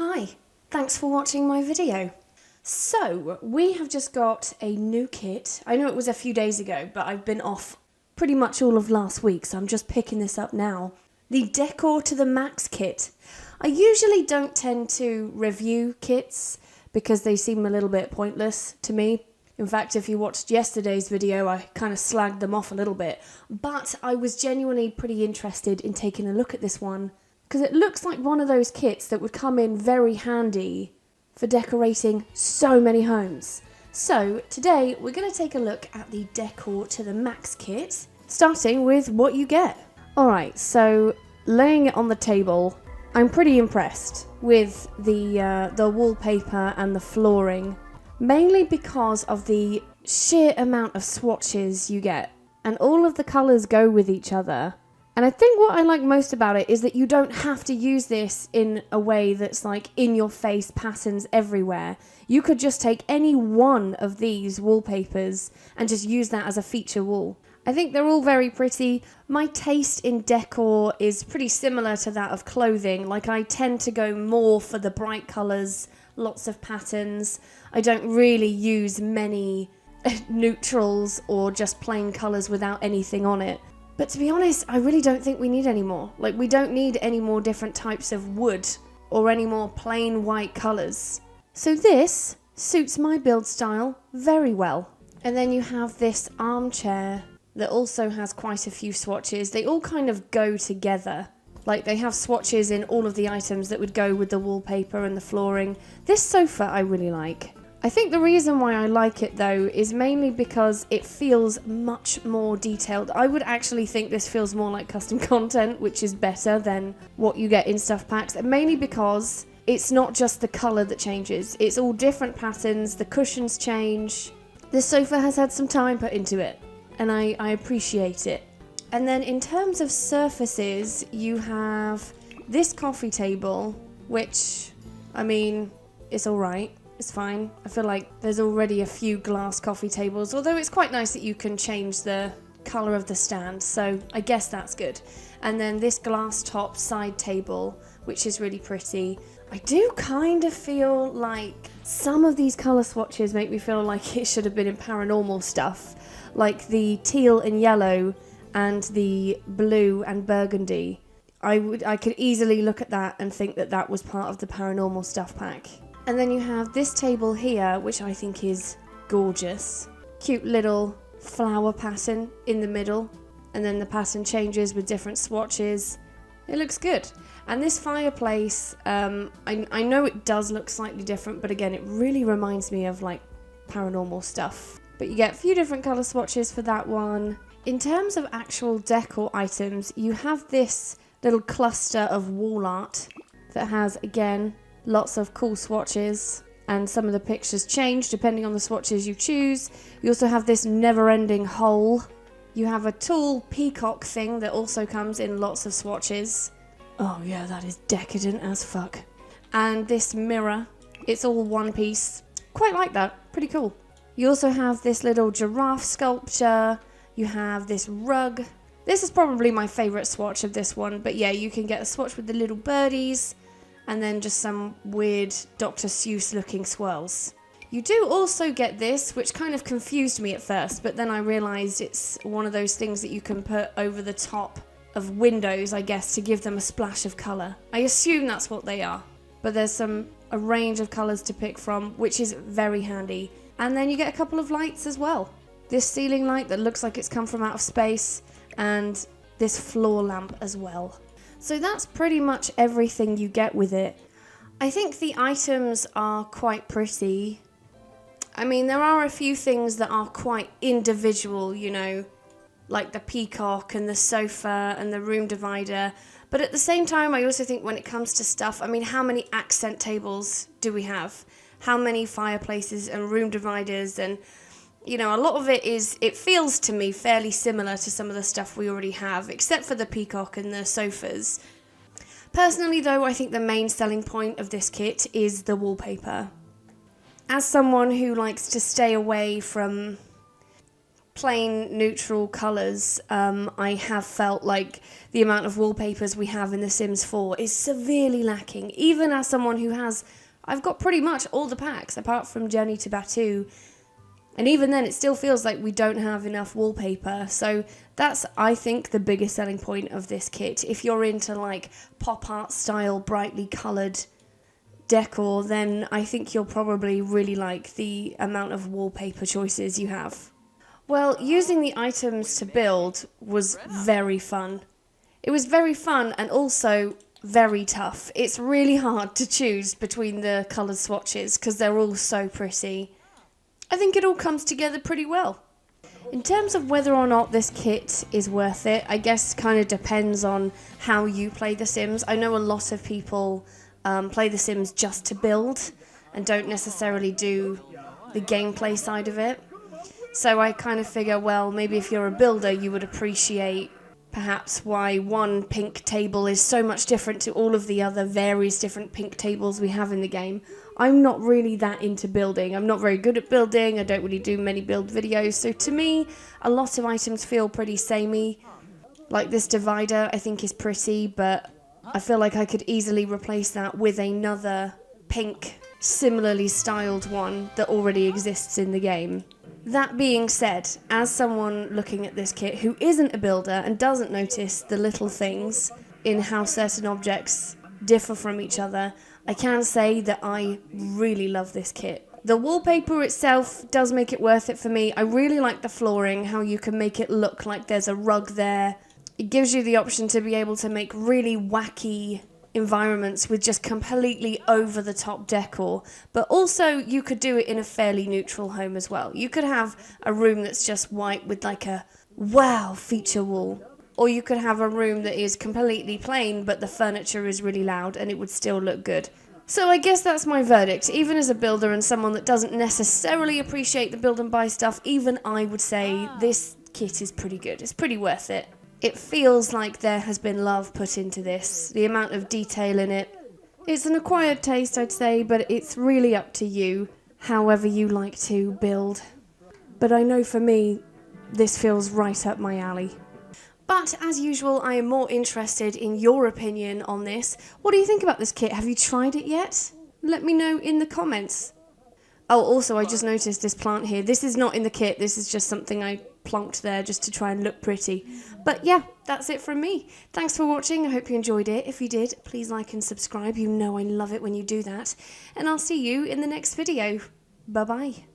hi, thanks for watching my video. So, we have just got a new kit. I know it was a few days ago, but I've been off pretty much all of last week, so I'm just picking this up now. The Decor to the Max kit. I usually don't tend to review kits because they seem a little bit pointless to me. In fact, if you watched yesterday's video, I kind of slagged them off a little bit. But I was genuinely pretty interested in taking a look at this one because it looks like one of those kits that would come in very handy for decorating so many homes. So today we're going to take a look at the Decor to the Max kit, starting with what you get. Alright, so laying it on the table, I'm pretty impressed with the wallpaper and the flooring, mainly because of the sheer amount of swatches you get, and all of the colours go with each other. And I think what I like most about it is that you don't have to use this in a way that's like in-your-face patterns everywhere. You could just take any one of these wallpapers and just use that as a feature wall. I think they're all very pretty. My taste in decor is pretty similar to that of clothing. Like, I tend to go more for the bright colours, lots of patterns. I don't really use many neutrals or just plain colours without anything on it. But to be honest, I really don't think we need any more. Like, we don't need any more different types of wood or any more plain white colours. So this suits my build style very well. And then you have this armchair that also has quite a few swatches. They all kind of go together. Like, they have swatches in all of the items that would go with the wallpaper and the flooring. This sofa I really like. I think the reason why I like it though is mainly because it feels much more detailed. I would actually think this feels more like custom content, which is better than what you get in stuff packs, and mainly because it's not just the colour that changes. It's all different patterns, the cushions change. This sofa has had some time put into it, and I appreciate it. And then in terms of surfaces, you have this coffee table, which, I mean, it's alright. It's fine. I feel like there's already a few glass coffee tables, although it's quite nice that you can change the colour of the stand, so I guess that's good. And then this glass top side table, which is really pretty. I do kind of feel like some of these colour swatches make me feel like it should have been in paranormal stuff, like the teal and yellow and the blue and burgundy. I could easily look at that and think that that was part of the paranormal stuff pack. And then you have this table here, which I think is gorgeous. Cute little flower pattern in the middle, and then the pattern changes with different swatches. It looks good. And this fireplace, I know it does look slightly different, but again, it really reminds me of like paranormal stuff. But you get a few different colour swatches for that one. In terms of actual decor items, you have this little cluster of wall art that has, again, lots of cool swatches, and some of the pictures change depending on the swatches you choose. You also have this never-ending hole. You have a tall peacock thing that also comes in lots of swatches. Oh yeah, that is decadent as fuck. And this mirror, it's all one piece. Quite like that, pretty cool. You also have this little giraffe sculpture. You have this rug. This is probably my favourite swatch of this one, but yeah, you can get a swatch with the little birdies, and then just some weird Dr. Seuss looking swirls. You do also get this, which kind of confused me at first, but then I realised it's one of those things that you can put over the top of windows, I guess, to give them a splash of colour. I assume that's what they are, but there's a range of colours to pick from, which is very handy. And then you get a couple of lights as well. This ceiling light that looks like it's come from out of space, and this floor lamp as well. So that's pretty much everything you get with it. I think the items are quite pretty. I mean, there are a few things that are quite individual, you know, like the peacock and the sofa and the room divider. But at the same time, I also think when it comes to stuff, I mean, how many accent tables do we have? How many fireplaces and room dividers? And, you know, a lot of it feels to me fairly similar to some of the stuff we already have, except for the peacock and the sofas. Personally, though, I think the main selling point of this kit is the wallpaper. As someone who likes to stay away from plain neutral colours, I have felt like the amount of wallpapers we have in The Sims 4 is severely lacking. Even as someone who I've got pretty much all the packs apart from Journey to Batuu, and even then it still feels like we don't have enough wallpaper. So that's, I think, the biggest selling point of this kit. If you're into like pop art style, brightly coloured decor, then I think you'll probably really like the amount of wallpaper choices you have. Well, using the items to build was very fun. It was very fun and also very tough. It's really hard to choose between the colour swatches because they're all so pretty. I think it all comes together pretty well. In terms of whether or not this kit is worth it, I guess kind of depends on how you play The Sims. I know a lot of people play The Sims just to build and don't necessarily do the gameplay side of it. So I kind of figure, well, maybe if you're a builder, you would appreciate perhaps why one pink table is so much different to all of the other various different pink tables we have in the game. I'm not really that into building. I'm not very good at building. I don't really do many build videos. So to me, a lot of items feel pretty samey. Like this divider, I think is pretty, but I feel like I could easily replace that with another pink, similarly styled one that already exists in the game. That being said, as someone looking at this kit who isn't a builder and doesn't notice the little things in how certain objects differ from each other, I can say that I really love this kit. The wallpaper itself does make it worth it for me. I really like the flooring, how you can make it look like there's a rug there. It gives you the option to be able to make really wacky environments with just completely over-the-top decor, but also you could do it in a fairly neutral home as well. You could have a room that's just white with like a wow feature wall, or you could have a room that is completely plain but the furniture is really loud and it would still look good. So I guess that's my verdict. Even as a builder and someone that doesn't necessarily appreciate the build and buy stuff, even I would say this kit is pretty good. It's pretty worth it. It feels like there has been love put into this. The amount of detail in it. It's an acquired taste, I'd say, but it's really up to you, however you like to build. But I know for me, this feels right up my alley. But as usual, I am more interested in your opinion on this. What do you think about this kit? Have you tried it yet? Let me know in the comments. Oh, also, I just noticed this plant here. This is not in the kit. This is just something I plonked there just to try and look pretty. But yeah, that's it from me. Thanks for watching. I hope you enjoyed it. If you did, please like and subscribe. You know I love it when you do that. And I'll see you in the next video. Bye-bye.